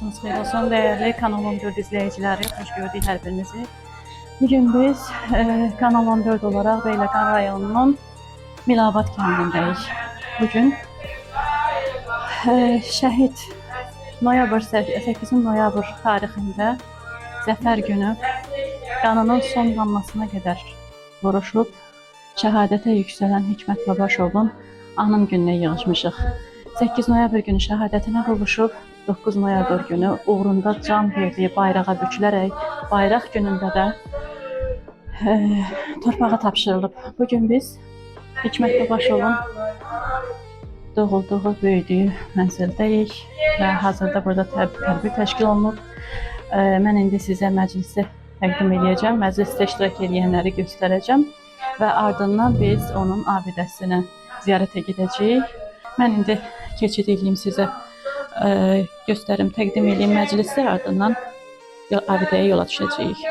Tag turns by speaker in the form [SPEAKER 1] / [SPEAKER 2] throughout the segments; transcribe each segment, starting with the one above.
[SPEAKER 1] Sabahınız xeyir olsun değerli Kanal 14 izleyicileri, hoş gördük hər birinizi. Bugün biz Kanal 14 olarak Beyləqan rayonunun Milabad kəndindəyik. Bugün şəhid 8 noyabr tarixində Zəfər günü qanının son damlasına qədər vuruşub şəhadətə yüksələn Hikmət Babaşovun anım gününə yığışmışıq. 8 noyabr günü şəhadətinə qovuşub, 9 noyabr günü uğrunda can verdiyi bayrağa bükülərək bayraq günündə də torpağa tapşırılıb. Bugün biz Hikmət Babaşovun doğulduğu, böyüdüyü mənzildəyik və hazırda burada tədbir təşkil olunub. Mən indi sizə məclisi təqdim edəcəm, məclisdə iştirak edənləri göstərəcəm və ardından biz onun abidəsinə ziyarətə gedəcəyik. Mən indi keçid edeyim sizə, göstərim, təqdim edeyim məclisi, ardından abidəyə yola düşəcəyik.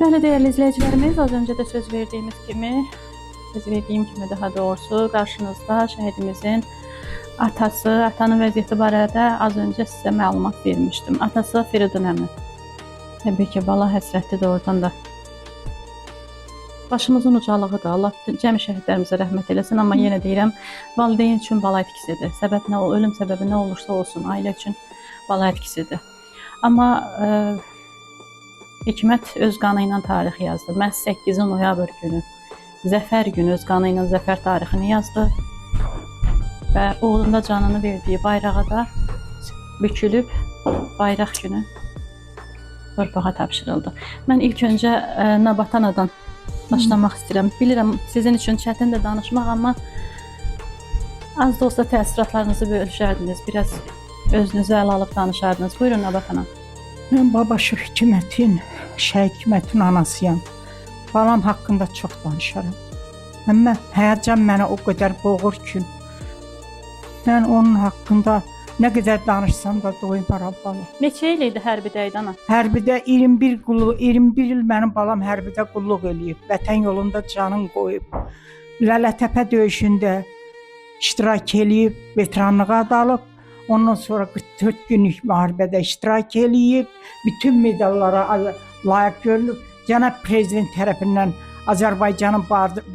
[SPEAKER 1] Bəli, değerli izleyicilerimiz, az önce de söz verdiğim kimi daha doğrusu qarşınızda şəhidimizin atası, atanın vəziyyəti barədə az önce sizə məlumat vermişdim. Atası Firidun əmi. Təbii ki, bala həsrətidir, oradan da başımızın ucalığıdır. Allah bütün cəmi şəhidlərimizə rəhmət eləsin. Amma yenə deyirəm, valideyn üçün bala itkisidir. Səbəb nə olur, ölüm səbəbi nə olursa olsun, ailə üçün bala itkisidir. Amma Hikmət öz qanı ilə tarix yazdı. Məhz 8 noyabr günü, Zəfər günü öz qanı ilə zəfər tarixini yazdı və uğrunda canını verdiyi bayrağa da bükülüb bayraq günü torpağa tapşırıldı. Mən ilk öncə Nabatanadan başlamaq istəyirəm. Bilirəm sizin üçün çətindir danışmaq, amma az da olsa təsiratlarınızı bölüşərdiniz. Biraz özünüzü ələ alıb danışardınız. Buyurun Nabatana.
[SPEAKER 2] Mən babaşı Hikmətin, Şəhid Hikmətin anasıyam. Balam haqqında çox danışaram. Amma həyəcan mənə o qədər boğur ki, mən onun haqqında nə qədər danışsam da doymaram balam.
[SPEAKER 1] Neçə il idi hərbidəydi ana?
[SPEAKER 2] Hərbidə 21 il mənim balam hərbidə qulluq eləyib. Vətən yolunda canın qoyub. Lələtəpə döyüşündə iştirak eləyib, veteranlığa adalıb. Ondan sonra 44 günlük müharibədə iştirak eləyib. Bütün medallara layiq görülüb. Cənab Prezident tərəfindən Azərbaycanın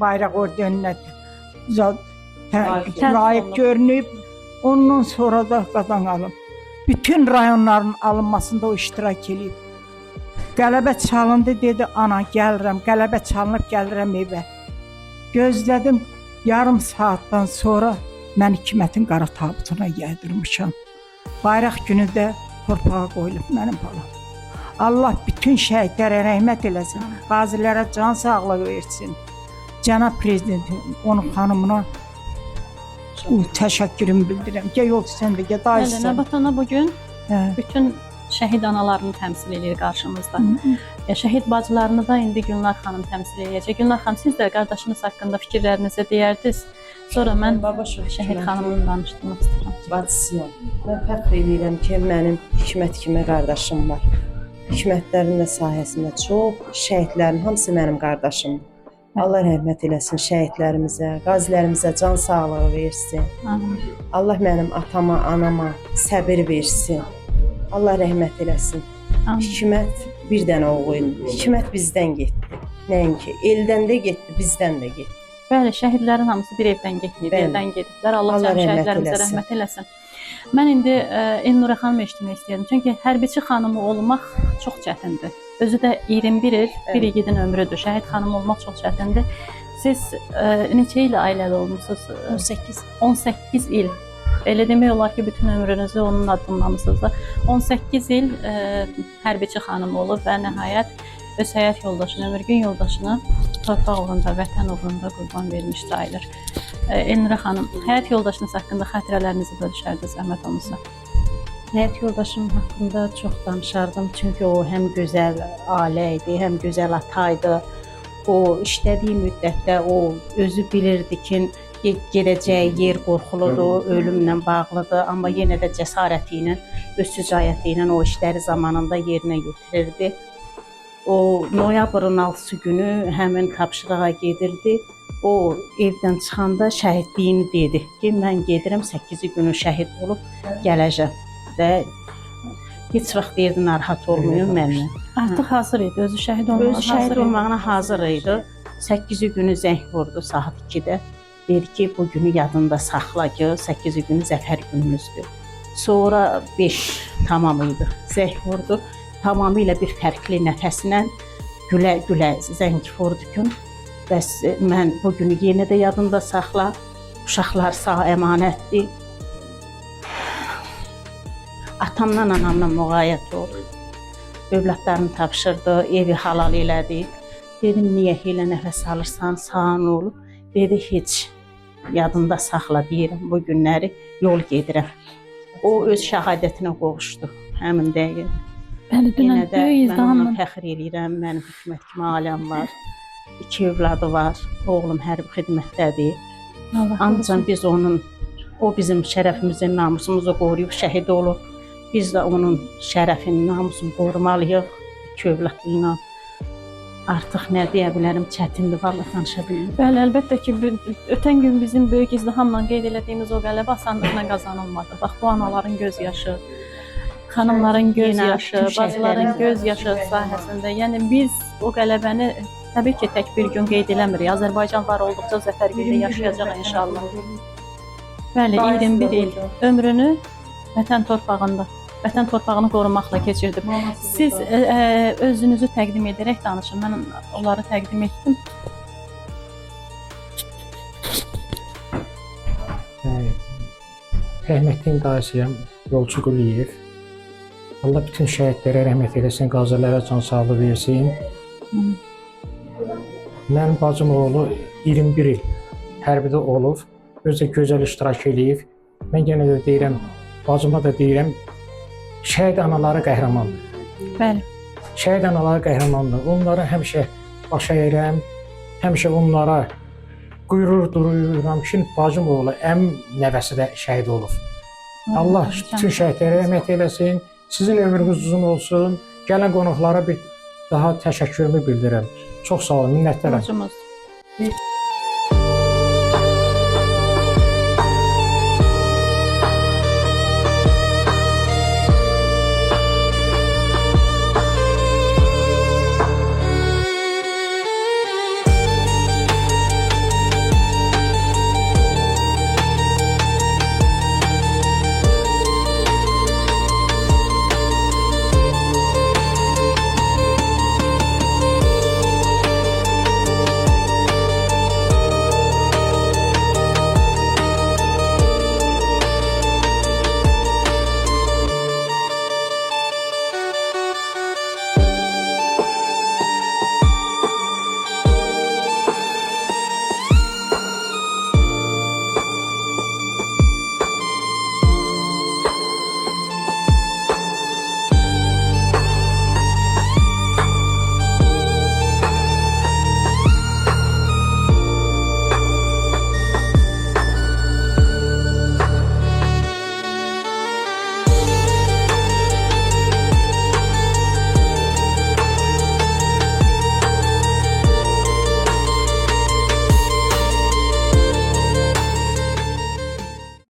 [SPEAKER 2] bayraq ordeninə layiq görünüb. Ondan sonra da qazanalım. Bütün rayonların alınmasında o iştirak eləyib. Qələbə çalındı, dedi, ana gəlirəm, qələbə çalınıb gəlirəm evə. Gözlədim, yarım saatdan sonra mən Hikmətin qara tabutuna gəldirmişəm. Bayraq günü də torpağa qoyulub mənim balam. Allah bütün şəhidlərə rəhmət eləsin, qazilərə can sağlığı versin. Cənab Prezidentin, onun xanımına təşəkkürümü bildirirəm. Gəl yol sən də, gəl dayısan.
[SPEAKER 1] Nabatana bugün bütün şəhid analarını təmsil edir qarşımızda. Şəhid bacılarını da indi Gülnar xanım təmsil edəcək. Gülnar xanım, siz də qardaşınız haqqında fikirlərinizi deyərdiniz. Sonra mən şəhid xanımla danışdırmaq istəyirəm.
[SPEAKER 3] Bacısıyam. Mən fəxr edirəm ki, mənim Hikmət kimi qardaşım var. Hikmətlərin də sayəsində çox, şəhidlərin hamısı mənim qardaşımdır. Allah rəhmət eləsin şəhidlərimizə, qazilərimizə can sağlığı versin. Allah mənim atama, anama səbir versin. Allah rəhmət eləsin. Hikmət bir dənə oğul. Hikmət bizdən getdi. Nəinki eldən də getdi, bizdən də getdi.
[SPEAKER 1] Bəli, şəhidlərin hamısı bir evdən getməyib, eldən gediblər. Allah cəmi şəhidlərimizə rəhmət eləsin. Mən indi Elnurə xanımı eşitmək istəyirəm. Çünki hərbiçi xanımı olmaq çox çətindir. Özü də 21 il bir igidin ömrüdür. Şəhid xanım olmaq çox çətindir. Siz neçə il ailəli olmusunuz? 18 il. Elə demək olar ki, bütün ömrünüzü onun addımlamısınız da. 18 il hərbiçi xanım olub və nəhayət öz həyat yoldaşını, ömürgün yoldaşını torpaq uğrunda, vətən uğrunda qurban vermiş sayılır. Elnurə xanım, həyat yoldaşınız haqqında xatirələrinizi bölüşərdiniz, zəhmət olmasa.
[SPEAKER 4] Həyat yoldaşım haqqında çox danışardım. Çünki o həm gözəl ailə idi, həm gözəl ata idi. O işlədiyi müddətdə o özü bilirdi ki, gedəcəyi yer qorxuludur, ölümlə bağlıdır. Amma yenə də cəsarəti ilə, öz şücaəti ilə o işləri zamanında yerinə yetirirdi. O noyabrın 6-sı günü həmin tapşırığa gedirdi. O evdən çıxanda şəhidliyini dedi ki, mən gedirəm 8-ci günü şəhid olub gələcəm və heç vaxt deyirdi narahat olmayın mənimlə.
[SPEAKER 1] Artıq hazır idi, özü şəhid olmağa
[SPEAKER 4] Özü şəhid olmağına hazır idi. 8-ci günü zəng vurdu saat 2-də. Dedi ki, bu günü yadında saxla ki, 8-ci günü zəfər günümüzdür. Sonra 5 tamam idi. Zəng vurdu. Tamamilə bir fərqli nəfəslə gülə-gülə zəng vurdu ki, bəs mən bu günü yenə də yadında saxla, uşaqlar sağ əmanətdir. Atamla, anamla müğayət oldu. Övladlarını tapşırdı, evi halal elədi. Dedim, niyə elə nəfəs alırsan, sağın olub? Dedi, heç yadında saxla deyirəm, bu günləri yol gedirəm. O öz şəhadətinə qovuşdu həmin dəqiqə.
[SPEAKER 1] Bəli, dünən böyük izdihamla
[SPEAKER 4] fəxr edirəm. Mənim Hikmət kimi ailəm var. 2 övladı var. Oğlum hərbi xidmətdədir. Ancaq biz o bizim şərəfimizi, namusumuzu qoruyub şəhid olub. Biz də onun şərəfini, namusunu qorumalıyıq. 2 övladıyla. Artıq nə deyə bilərəm, çətindir, vallahi danışa bilmirəm.
[SPEAKER 1] Bəli, əlbəttə ki, ötən gün bizim böyük izdihamla qeyd elədiyimiz o qələbə asanlıqla qazanılmadı. Bax, bu anaların göz yaşı, xanımların göz yaşı, bacıların göz yaşı sayəsində. Yəni biz o qələbəni Təbii ki, tək bir gün qeyd eləmirik. Azərbaycan var olduqca zəfər birlikdə yaşayacaq inşallah. Bəli, 21 il ömrünü vətən torpağında, vətən torpağını qorumaqla keçirdim. Siz özünüzü təqdim edərək danışın. Mən onları təqdim etdim.
[SPEAKER 5] Rəhmətliyin dayısıyam, Yolçu Quliyev. Allah bütün şəhidlərə rəhmət eləsin, qazilərə can sağlığı versin. Mənim bacım oğlu 21 il hərbidə olub, özü də gözəl iştirak eləyib. Mən yenə də deyirəm, bacıma da deyirəm, şəhid anaları qəhrəmandır.
[SPEAKER 1] Bəli.
[SPEAKER 5] Şəhid anaları qəhrəmandır. Onlara həmişə baş əyirəm, həmişə onlara quyruq dururam ki, bacım oğlu, əmim nəvəsi də şəhid olub. Allah bütün şəhidlərə rəhmət eləsin, sizin ömrünüz uzun olsun. Gələn qonaqlara bir daha təşəkkürümü bildirirəm. Çox sağ olun, minnətdaram.
[SPEAKER 1] Borcumuzdur.